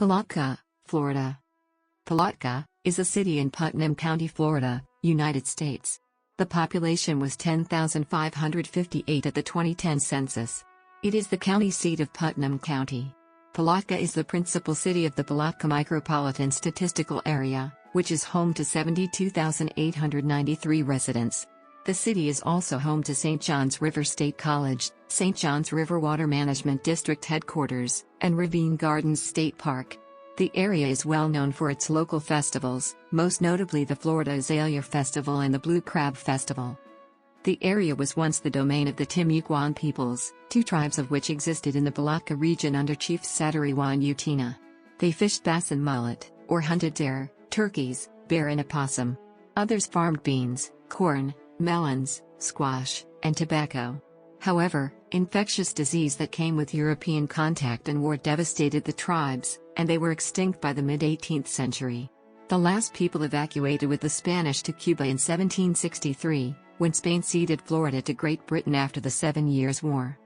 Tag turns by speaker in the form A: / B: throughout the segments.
A: Palatka, Florida. Palatka is a city in Putnam County, Florida, United States. The population was 10,558 at the 2010 census. It is the county seat of Putnam County. Palatka is the principal city of the Palatka Micropolitan Statistical Area, which is home to 72,893 residents. The city is also home to St. Johns River State College, St. Johns River Water Management District Headquarters, and Ravine Gardens State Park. The area is well known for its local festivals, most notably the Florida Azalea Festival and the Blue Crab Festival. The area was once the domain of the Timucuan peoples, two tribes of which existed in the Palatka region under Chief Satiriwa and Utina. They fished bass and mullet, or hunted deer, turkeys, bear and opossum. Others farmed beans, corn, melons, squash, and tobacco. However, infectious disease that came with European contact and war devastated the tribes, and they were extinct by the mid-18th century. The last people evacuated with the Spanish to Cuba in 1763, when Spain ceded Florida to Great Britain after the 7 Years' War.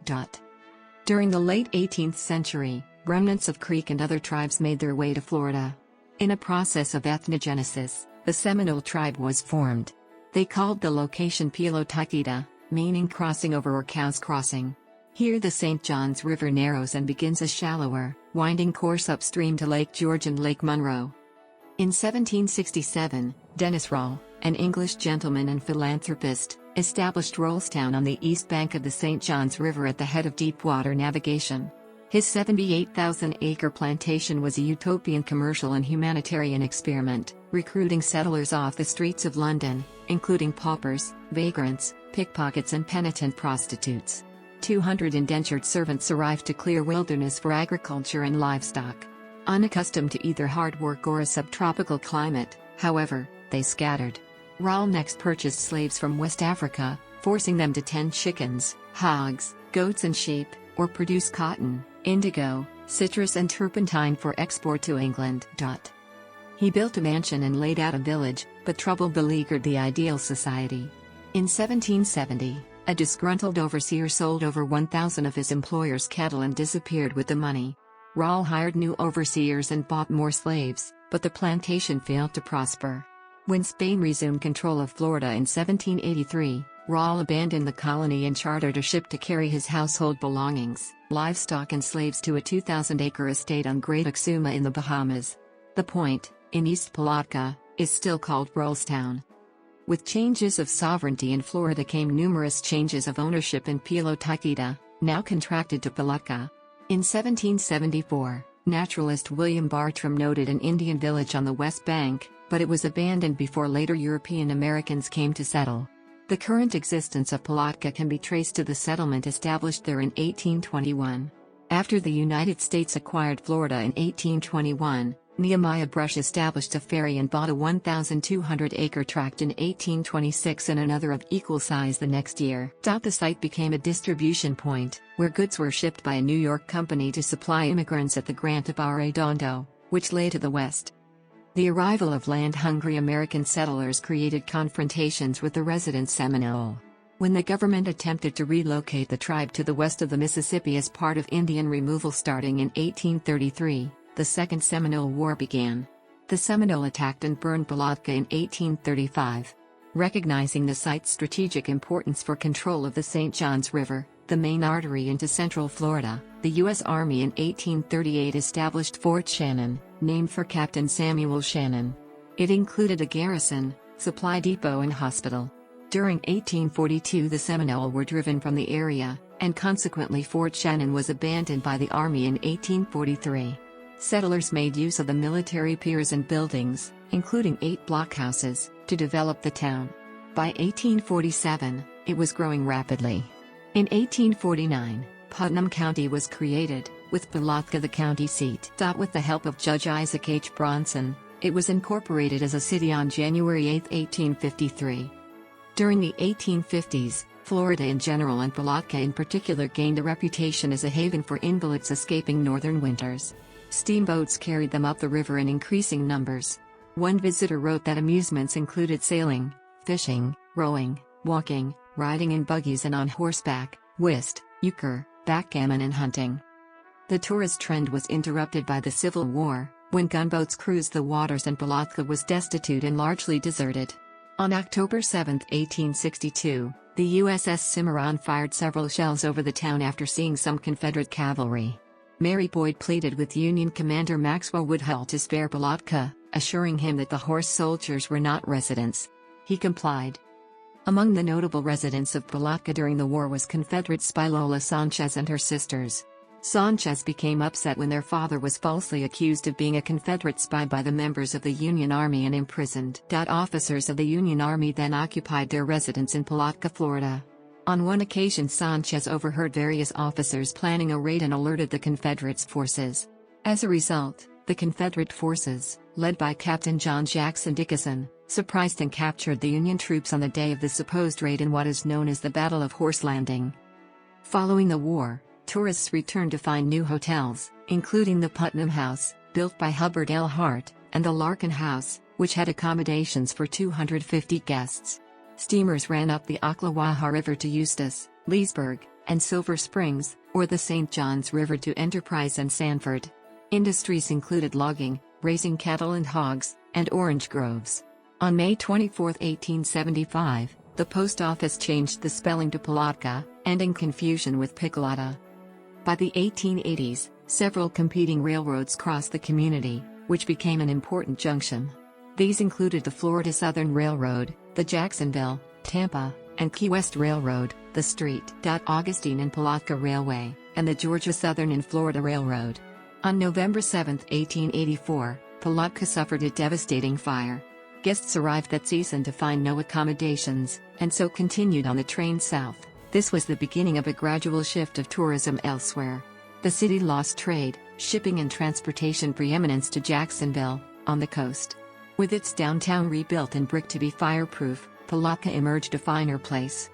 A: During the late 18th century, remnants of Creek and other tribes made their way to Florida. In a process of ethnogenesis, the Seminole Tribe was formed. They called the location Palatka, meaning crossing over or cows crossing. Here the St. Johns River narrows and begins a shallower, winding course upstream to Lake George and Lake Monroe. In 1767, Dennis Rawle, an English gentleman and philanthropist, established Rollstown on the east bank of the St. Johns River at the head of deep-water navigation. His 78,000-acre plantation was a utopian commercial and humanitarian experiment, recruiting settlers off the streets of London, including paupers, vagrants, pickpockets and penitent prostitutes. 200 indentured servants arrived to clear wilderness for agriculture and livestock. Unaccustomed to either hard work or a subtropical climate, however, they scattered. Rawle next purchased slaves from West Africa, forcing them to tend chickens, hogs, goats and sheep, or produce cotton, indigo, citrus and turpentine for export to England. He built a mansion and laid out a village, but trouble beleaguered the ideal society. In 1770, a disgruntled overseer sold over 1,000 of his employer's cattle and disappeared with the money. Rawle hired new overseers and bought more slaves, but the plantation failed to prosper. When Spain resumed control of Florida in 1783, Rawle abandoned the colony and chartered a ship to carry his household belongings, livestock and slaves to a 2,000-acre estate on Great Exuma in the Bahamas. The Point, in East Palatka, is still called Rollstown. With changes of sovereignty in Florida came numerous changes of ownership in Palatka, now contracted to Palatka. In 1774, naturalist William Bartram noted an Indian village on the west bank, but it was abandoned before later European Americans came to settle. The current existence of Palatka can be traced to the settlement established there in 1821. After the United States acquired Florida in 1821, Nehemiah Brush established a ferry and bought a 1,200-acre tract in 1826 and another of equal size the next year. The site became a distribution point, where goods were shipped by a New York company to supply immigrants at the Grant of Arredondo, which lay to the west. The arrival of land-hungry American settlers created confrontations with the resident Seminole. When the government attempted to relocate the tribe to the west of the Mississippi as part of Indian removal starting in 1833, the Second Seminole War began. The Seminole attacked and burned Palatka in 1835. Recognizing the site's strategic importance for control of the St. Johns River, the main artery into central Florida, the U.S. Army in 1838 established Fort Shannon, named for Captain Samuel Shannon. It included a garrison, supply depot and hospital. During 1842 the Seminole were driven from the area, and consequently Fort Shannon was abandoned by the Army in 1843. Settlers made use of the military piers and buildings, including 8 blockhouses, to develop the town. By 1847, it was growing rapidly. In 1849, Putnam County was created, with Palatka the county seat. With the help of Judge Isaac H. Bronson, it was incorporated as a city on January 8, 1853. During the 1850s, Florida in general and Palatka in particular gained a reputation as a haven for invalids escaping northern winters. Steamboats carried them up the river in increasing numbers. One visitor wrote that amusements included sailing, fishing, rowing, walking, riding in buggies and on horseback, whist, euchre, backgammon and hunting. The tourist trend was interrupted by the Civil War, when gunboats cruised the waters and Palatka was destitute and largely deserted. On October 7, 1862, the USS Cimarron fired several shells over the town after seeing some Confederate cavalry. Mary Boyd pleaded with Union Commander Maxwell Woodhull to spare Palatka, assuring him that the horse soldiers were not residents. He complied. Among the notable residents of Palatka during the war was Confederate spy Lola Sanchez and her sisters. Sanchez became upset when their father was falsely accused of being a Confederate spy by the members of the Union Army and imprisoned. Officers of the Union Army then occupied their residence in Palatka, Florida. On one occasion, Sanchez overheard various officers planning a raid and alerted the Confederates' forces. As a result, the Confederate forces, led by Captain John Jackson Dickinson, surprised and captured the Union troops on the day of the supposed raid in what is known as the Battle of Horse Landing. Following the war, tourists returned to find new hotels, including the Putnam House, built by Hubbard L. Hart, and the Larkin House, which had accommodations for 250 guests. Steamers ran up the Ocklawaha River to Eustis, Leesburg, and Silver Springs, or the St. Johns River to Enterprise and Sanford. Industries included logging, raising cattle and hogs, and orange groves. On May 24, 1875, the post office changed the spelling to Palatka, ending confusion with Piccolata. By the 1880s, several competing railroads crossed the community, which became an important junction. These included the Florida Southern Railroad, the Jacksonville, Tampa, and Key West Railroad, the St. Augustine and Palatka Railway, and the Georgia Southern and Florida Railroad. On November 7, 1884, Palatka suffered a devastating fire. Guests arrived that season to find no accommodations, and so continued on the train south. This was the beginning of a gradual shift of tourism elsewhere. The city lost trade, shipping and transportation preeminence to Jacksonville, on the coast. With its downtown rebuilt in brick to be fireproof, Palatka emerged a finer place.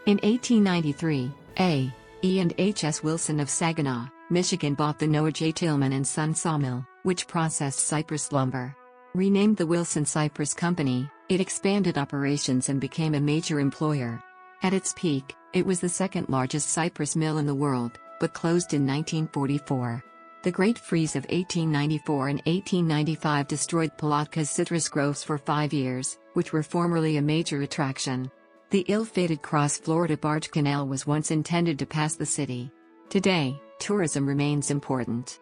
A: In 1893, A. E. and H. S. Wilson of Saginaw, Michigan bought the Noah J. Tillman and Son Sawmill, which processed cypress lumber. Renamed the Wilson Cypress Company, it expanded operations and became a major employer. At its peak, it was the second largest cypress mill in the world, but closed in 1944. The Great Freeze of 1894 and 1895 destroyed Palatka's citrus groves for 5 years, which were formerly a major attraction. The ill-fated Cross Florida Barge Canal was once intended to pass the city. Today, tourism remains important.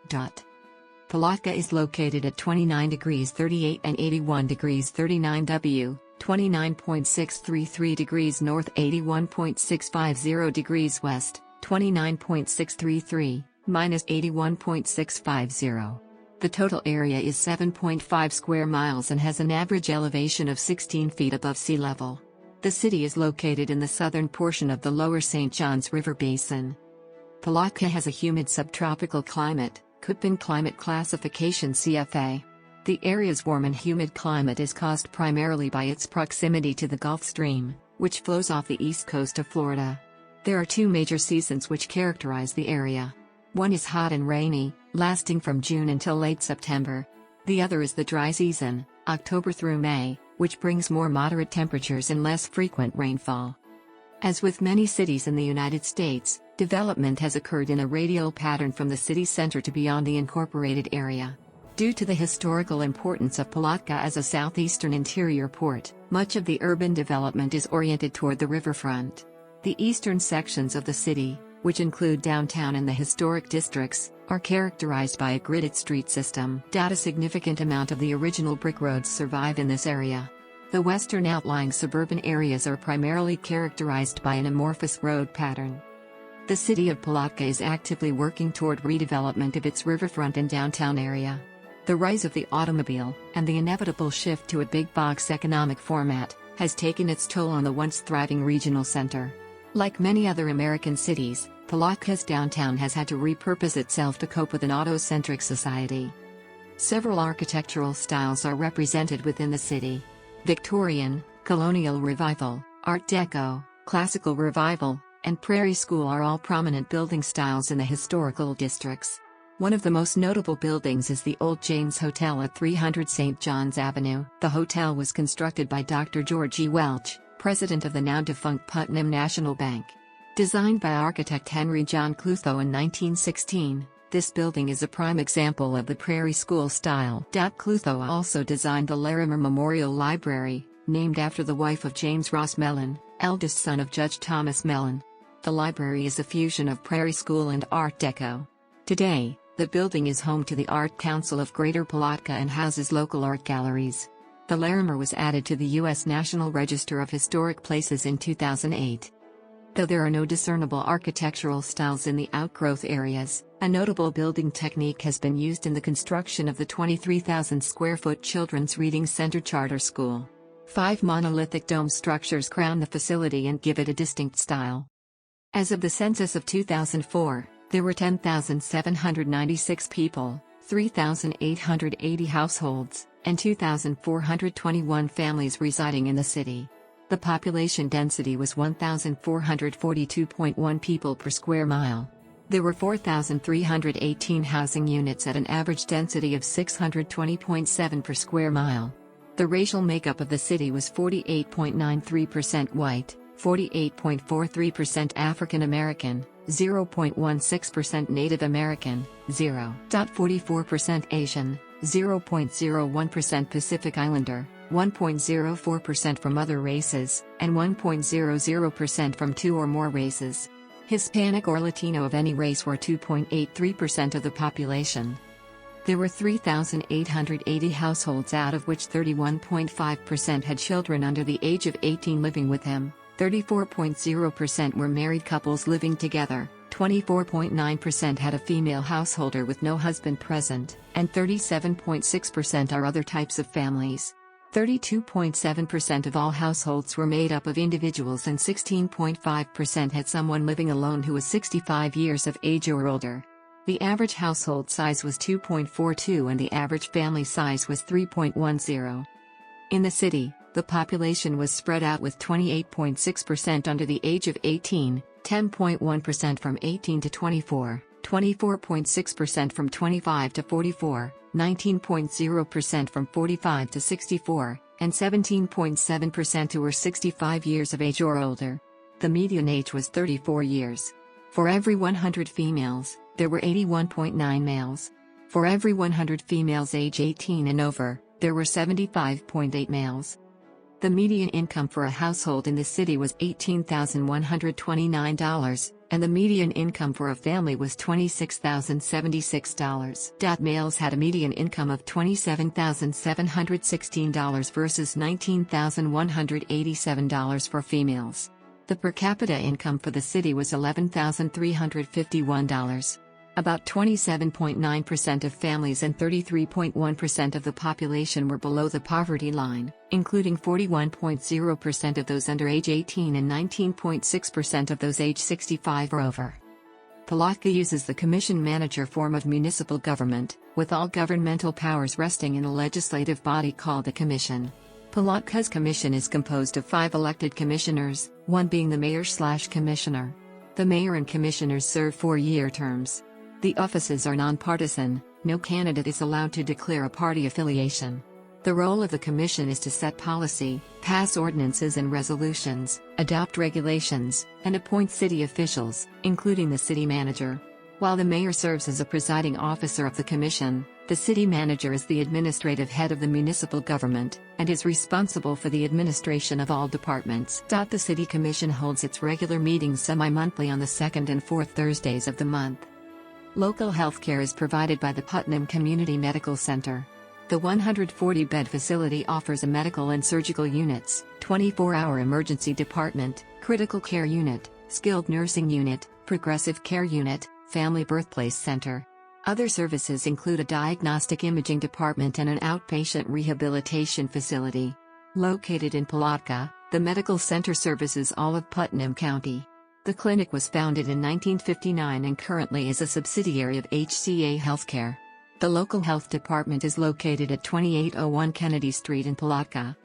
A: Palatka is located at 29 degrees 38 and 81 degrees 39 W, 29.633 degrees north, 81.650 degrees west, 29.633, minus 81.650. The total area is 7.5 square miles and has an average elevation of 16 feet above sea level. The city is located in the southern portion of the lower St. Johns River Basin. Palatka has a humid subtropical climate, Köppen climate classification CFA. The area's warm and humid climate is caused primarily by its proximity to the Gulf Stream, which flows off the east coast of Florida. There are 2 major seasons which characterize the area. One is hot and rainy, lasting from June until late September. The other is the dry season, October through May, which brings more moderate temperatures and less frequent rainfall. As with many cities in the United States, development has occurred in a radial pattern from the city center to beyond the incorporated area. Due to the historical importance of Palatka as a southeastern interior port, much of the urban development is oriented toward the riverfront. The eastern sections of the city, which include downtown and the historic districts, are characterized by a gridded street system. A significant amount of the original brick roads survive in this area. The western outlying suburban areas are primarily characterized by an amorphous road pattern. The city of Palatka is actively working toward redevelopment of its riverfront and downtown area. The rise of the automobile, and the inevitable shift to a big box economic format, has taken its toll on the once thriving regional center. Like many other American cities, Palatka's downtown has had to repurpose itself to cope with an auto-centric society. Several architectural styles are represented within the city. Victorian, Colonial Revival, Art Deco, Classical Revival, and Prairie School are all prominent building styles in the historical districts. One of the most notable buildings is the Old James Hotel at 300 St. John's Avenue. The hotel was constructed by Dr. George E. Welch, president of the now-defunct Putnam National Bank. Designed by architect Henry John Clutho in 1916, This building is a prime example of the Prairie School style. Clutho also designed the Larimer Memorial Library, named after the wife of James Ross Mellon, eldest son of Judge Thomas Mellon. The library is a fusion of Prairie School and Art Deco. Today, the building is home to the Art Council of Greater Palatka and houses local art galleries. The Larimer was added to the U.S. National Register of Historic Places in 2008. Though there are no discernible architectural styles in the outgrowth areas, a notable building technique has been used in the construction of the 23,000-square-foot Children's Reading Center Charter School. 5 monolithic dome structures crown the facility and give it a distinct style. As of the census of 2004, there were 10,796 people, 3,880 households, and 2,421 families residing in the city. The population density was 1,442.1 people per square mile. There were 4,318 housing units at an average density of 620.7 per square mile. The racial makeup of the city was 48.93% white, 48.43% African American, 0.16% Native American, 0.44% Asian, 0.01% Pacific Islander, 1.04% from other races, and 1.00% from 2 or more races. Hispanic or Latino of any race were 2.83% of the population. There were 3,880 households, out of which 31.5% had children under the age of 18 living with them, 34.0% were married couples living together, 24.9% had a female householder with no husband present, and 37.6% are other types of families. 32.7% of all households were made up of individuals and 16.5% had someone living alone who was 65 years of age or older. The average household size was 2.42 and the average family size was 3.10. In the city, the population was spread out with 28.6% under the age of 18, 10.1% from 18 to 24, 24.6% from 25 to 44, 19.0% from 45 to 64, and 17.7% who were 65 years of age or older. The median age was 34 years. For every 100 females, there were 81.9 males. For every 100 females age 18 and over, there were 75.8 males. The median income for a household in the city was $18,129, and the median income for a family was $26,076. Males had a median income of $27,716 versus $19,187 for females. The per capita income for the city was $11,351. About 27.9% of families and 33.1% of the population were below the poverty line, including 41.0% of those under age 18 and 19.6% of those age 65 or over. Palatka uses the commission-manager form of municipal government, with all governmental powers resting in a legislative body called a commission. Palatka's commission is composed of 5 elected commissioners, one being the mayor/commissioner. The mayor and commissioners serve 4-year terms. The offices are nonpartisan, no candidate is allowed to declare a party affiliation. The role of the commission is to set policy, pass ordinances and resolutions, adopt regulations, and appoint city officials, including the city manager. While the mayor serves as a presiding officer of the commission, the city manager is the administrative head of the municipal government, and is responsible for the administration of all departments. The city commission holds its regular meetings semi-monthly on the 2nd and 4th Thursdays of the month. Local health care is provided by the Putnam Community Medical Center. The 140-bed facility offers a medical and surgical units, 24-hour emergency department, critical care unit, skilled nursing unit, progressive care unit, family birthplace center. Other services include a diagnostic imaging department and an outpatient rehabilitation facility. Located in Palatka, the medical center services all of Putnam County. The clinic was founded in 1959 and currently is a subsidiary of HCA Healthcare. The local health department is located at 2801 Kennedy Street in Palatka.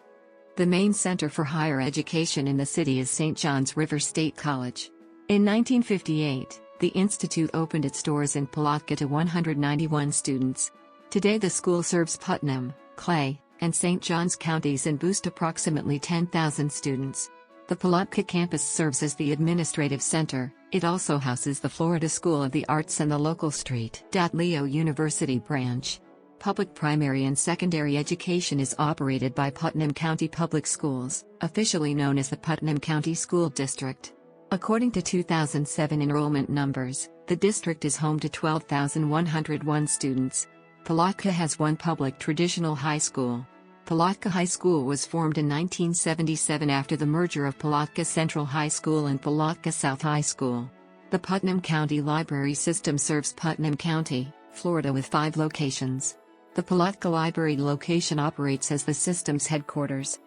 A: The main center for higher education in the city is St. John's River State College. In 1958, the institute opened its doors in Palatka to 191 students. Today the school serves Putnam, Clay, and St. John's counties and boasts approximately 10,000 students. The Palatka campus serves as the administrative center. It also houses the Florida School of the Arts and the local St. Leo University branch. Public primary and secondary education is operated by Putnam County Public Schools, officially known as the Putnam County School District. According to 2007 enrollment numbers, the district is home to 12,101 students. Palatka has one public traditional high school. Palatka High School was formed in 1977 after the merger of Palatka Central High School and Palatka South High School. The Putnam County Library System serves Putnam County, Florida with 5 locations. The Palatka Library location operates as the system's headquarters.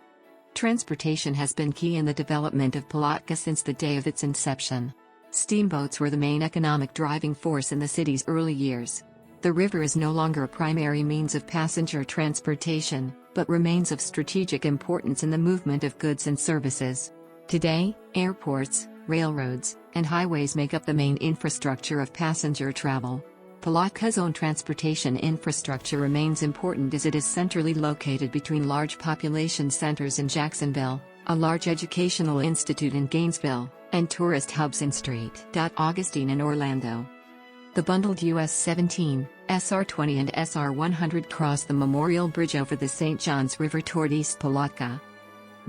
A: Transportation has been key in the development of Palatka since the day of its inception. Steamboats were the main economic driving force in the city's early years. The river is no longer a primary means of passenger transportation, but remains of strategic importance in the movement of goods and services. Today, airports, railroads, and highways make up the main infrastructure of passenger travel. Palatka's own transportation infrastructure remains important as it is centrally located between large population centers in Jacksonville, a large educational institute in Gainesville, and tourist hubs in St. Augustine and Orlando. The bundled US 17, SR 20 and SR 100 cross the Memorial Bridge over the St. Johns River toward East Palatka.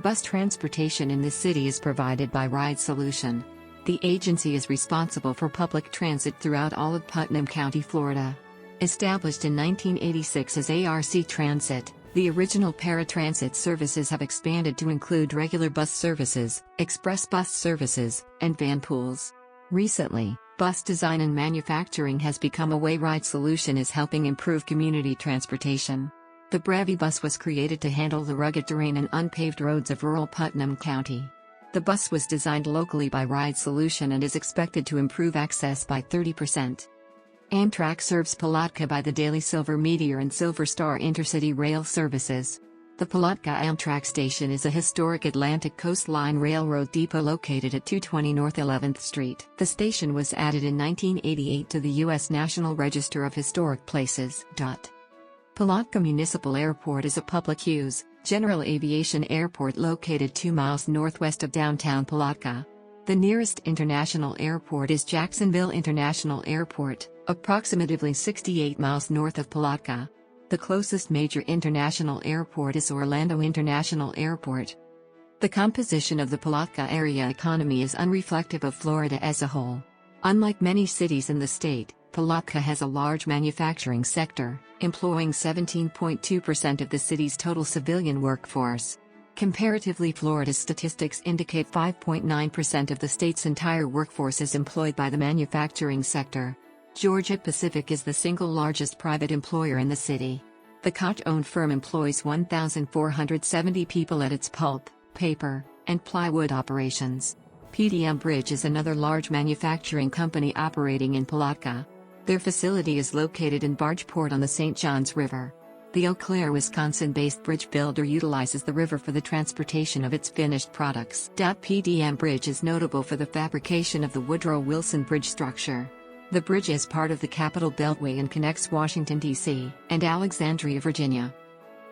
A: Bus transportation in the city is provided by Ride Solution. The agency is responsible for public transit throughout all of Putnam County, Florida. Established in 1986 as ARC Transit, the original paratransit services have expanded to include regular bus services, express bus services, and van pools. Recently, bus design and manufacturing has become a way Ride Solution is helping improve community transportation. The Bravi bus was created to handle the rugged terrain and unpaved roads of rural Putnam County. The bus was designed locally by Ride Solution and is expected to improve access by 30%. Amtrak serves Palatka by the daily Silver Meteor and Silver Star intercity rail services. The Palatka Amtrak station is a historic Atlantic Coast Line Railroad depot located at 220 North 11th Street. The station was added in 1988 to the U.S. National Register of Historic Places. Palatka Municipal Airport is a public-use, general aviation airport located 2 miles northwest of downtown Palatka. The nearest international airport is Jacksonville International Airport, approximately 68 miles north of Palatka. The closest major international airport is Orlando International Airport. The composition of the Palatka area economy is unreflective of Florida as a whole. Unlike many cities in the state, Palatka has a large manufacturing sector, employing 17.2% of the city's total civilian workforce. Comparatively, Florida's statistics indicate 5.9% of the state's entire workforce is employed by the manufacturing sector. Georgia Pacific is the single largest private employer in the city. The Koch-owned firm employs 1,470 people at its pulp, paper, and plywood operations. Pdm Bridge is another large manufacturing company operating in Palatka. Their facility is located in Bargeport on the St. Johns River. The Eau Claire, Wisconsin-based bridge builder utilizes the river for the transportation of its finished products. Pdm Bridge is notable for the fabrication of the Woodrow Wilson Bridge structure. The bridge is part of the Capitol Beltway and connects Washington, D.C., and Alexandria, Virginia.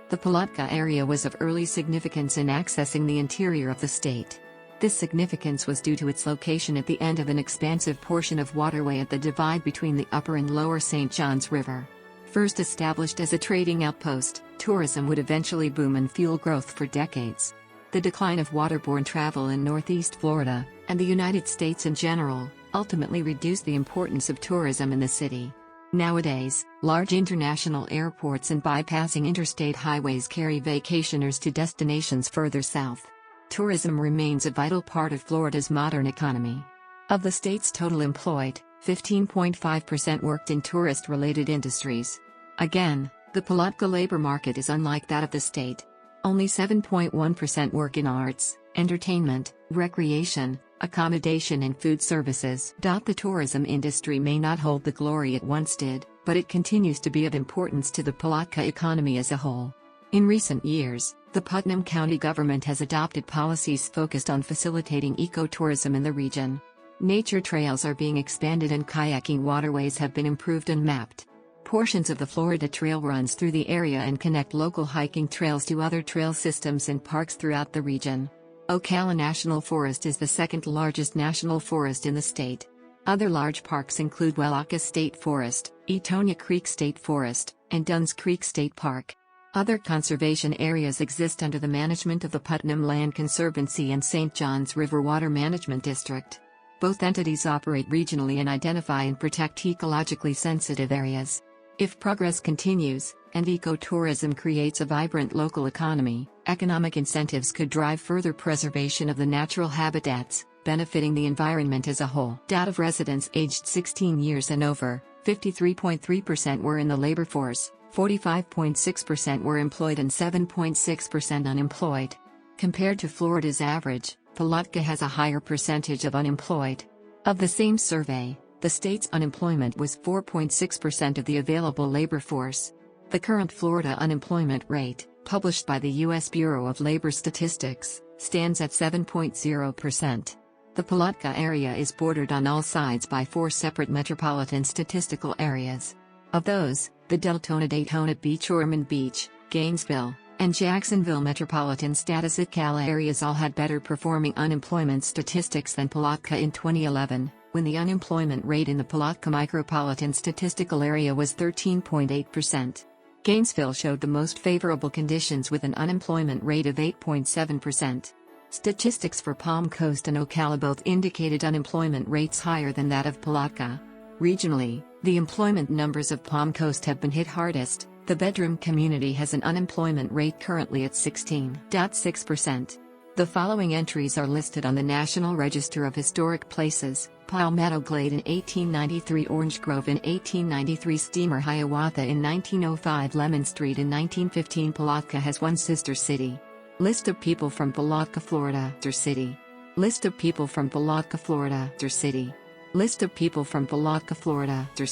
A: The Palatka area was of early significance in accessing the interior of the state. This significance was due to its location at the end of an expansive portion of waterway at the divide between the upper and lower St. Johns River. First established as a trading outpost, tourism would eventually boom and fuel growth for decades. The decline of waterborne travel in Northeast Florida, and the United States in general, ultimately reduced the importance of tourism in the city. Nowadays, large international airports and bypassing interstate highways carry vacationers to destinations further south. Tourism remains a vital part of Florida's modern economy. Of the state's total employed, 15.5% worked in tourist-related industries. Again, the Palatka labor market is unlike that of the state. Only 7.1% work in arts, entertainment, recreation, accommodation and food services. The tourism industry may not hold the glory it once did, but it continues to be of importance to the Palatka economy as a whole. In recent years, the Putnam County government has adopted policies focused on facilitating ecotourism in the region. Nature trails are being expanded and kayaking waterways have been improved and mapped. Portions of the Florida Trail runs through the area and connect local hiking trails to other trail systems and parks throughout the region. Ocala National Forest is the second largest national forest in the state. Other large parks include Palatka State Forest, Etonia Creek State Forest, and Dunn's Creek State Park. Other conservation areas exist under the management of the Putnam Land Conservancy and St. Johns River Water Management District. Both entities operate regionally and identify and protect ecologically sensitive areas. If progress continues, and ecotourism creates a vibrant local economy, economic incentives could drive further preservation of the natural habitats, benefiting the environment as a whole. Data of residents aged 16 years and over, 53.3% were in the labor force, 45.6% were employed and 7.6% unemployed. Compared to Florida's average, Palatka has a higher percentage of unemployed. Of the same survey, the state's unemployment was 4.6% of the available labor force. The current Florida unemployment rate, published by the U.S. Bureau of Labor Statistics, stands at 7.0%. The Palatka area is bordered on all sides by 4 separate metropolitan statistical areas. Of those, the Deltona-Daytona Beach, Ormond Beach, Gainesville, and Jacksonville metropolitan statistical areas all had better performing unemployment statistics than Palatka in 2011, when the unemployment rate in the Palatka Micropolitan Statistical Area was 13.8%. Gainesville showed the most favorable conditions with an unemployment rate of 8.7%. Statistics for Palm Coast and Ocala both indicated unemployment rates higher than that of Palatka. Regionally, the employment numbers of Palm Coast have been hit hardest. The Bedroom community has an unemployment rate currently at 16.6%. The following entries are listed on the National Register of Historic Places: Palmetto Glade in 1893, Orange Grove in 1893, Steamer Hiawatha in 1905, Lemon Street in 1915. Palatka has one sister city. List of people from Palatka, Florida. City. List of people from Palatka, Florida. City. List of people from Palatka, Florida. City.